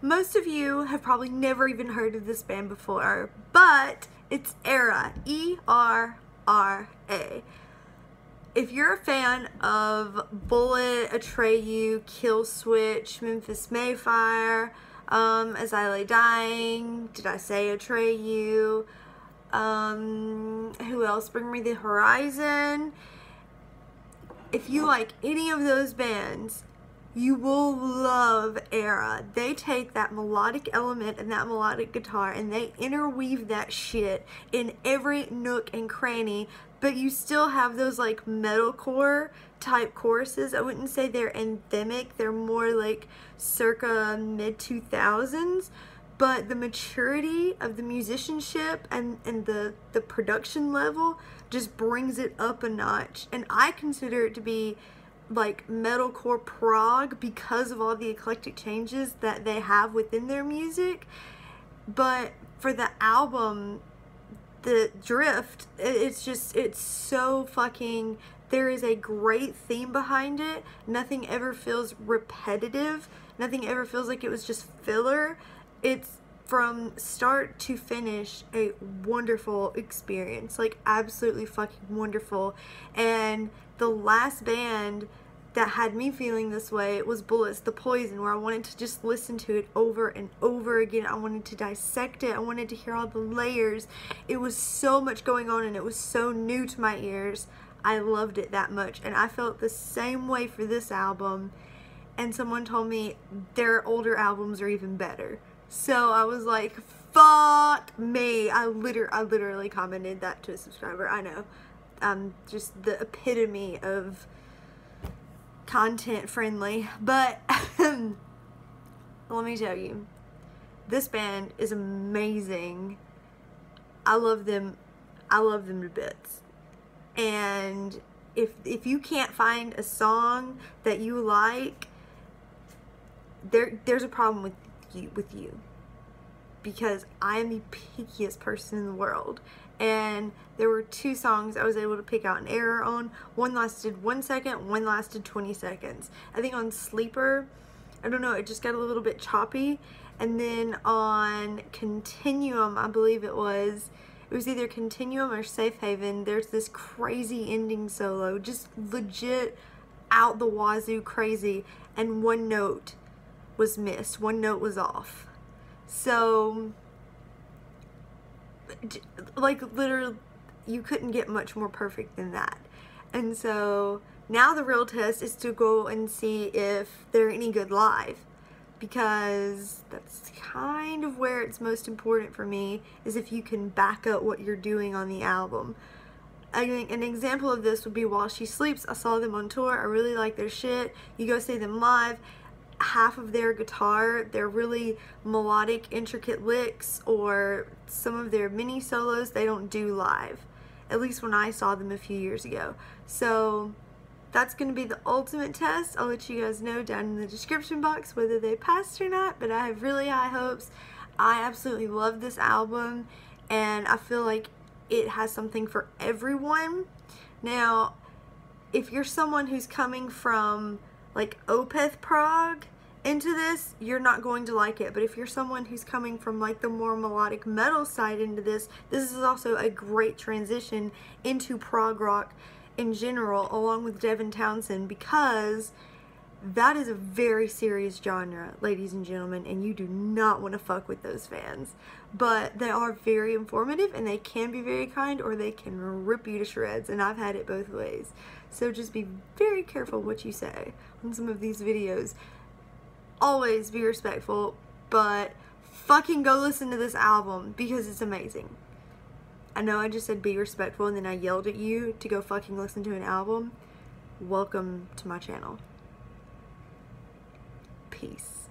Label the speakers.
Speaker 1: Most of you have probably never even heard of this band before, but it's Erra, E-R-R-A. If you're a fan of Bullet, Atreyu, Kill Switch, Memphis Mayfire, As I Lay Dying, did I say Atreyu? Who else? Bring Me the Horizon. If you like any of those bands, you will love Erra. They take that melodic element and that melodic guitar and they interweave that shit in every nook and cranny, but you still have those like metalcore type choruses. I wouldn't say they're anthemic, they're more like circa mid 2000s, but the maturity of the musicianship and the production level just brings it up a notch. And I consider it to be like metalcore prog because of all the eclectic changes that they have within their music. But for the album, the Drift, it's so fucking, there is a great theme behind it. Nothing ever feels repetitive. Nothing ever feels like it was just filler. It's from start to finish a wonderful experience, like absolutely fucking wonderful. And the last band that had me feeling this way was Bullets, The Poison, where I wanted to just listen to it over and over again. I wanted to dissect it. I wanted to hear all the layers. It was so much going on and it was so new to my ears. I loved it that much, and I felt the same way for this album. And someone told me their older albums are even better. So I was like, fuck me. I literally commented that to a subscriber. I know. Just the epitome of content friendly. But let me tell you, this band is amazing. I love them. I love them to bits. And if you can't find a song that you like, there's a problem with you, because I am the pickiest person in the world. And there were two songs I was able to pick out an error on. One lasted 1 second, one lasted 20 seconds. I think on Sleeper, I don't know, it just got a little bit choppy. And then on Continuum, I believe it was either Continuum or Safe Haven, there's this crazy ending solo, just legit out the wazoo crazy, and one note was missed, one note was off. So, like, literally, you couldn't get much more perfect than that. And so, now the real test is to go and see if they're any good live, because that's kind of where it's most important for me, is if you can back up what you're doing on the album. I think an example of this would be While She Sleeps. I saw them on tour. I really like their shit. You go see them live, half of their guitar, their really melodic, intricate licks, or some of their mini solos, they don't do live. At least when I saw them a few years ago. So that's going to be the ultimate test. I'll let you guys know down in the description box whether they passed or not, but I have really high hopes. I absolutely love this album, and I feel like it has something for everyone. Now, if you're someone who's coming from like Opeth prog into this, you're not going to like it. But if you're someone who's coming from like the more melodic metal side into this is also a great transition into prog rock in general, along with Devin Townsend, because that is a very serious genre, ladies and gentlemen, and you do not want to fuck with those fans. But they are very informative, and they can be very kind, or they can rip you to shreds, and I've had it both ways. So just be very careful what you say on some of these videos. Always be respectful, but fucking go listen to this album, because it's amazing. I know I just said be respectful and then I yelled at you to go fucking listen to an album. Welcome to my channel. Peace.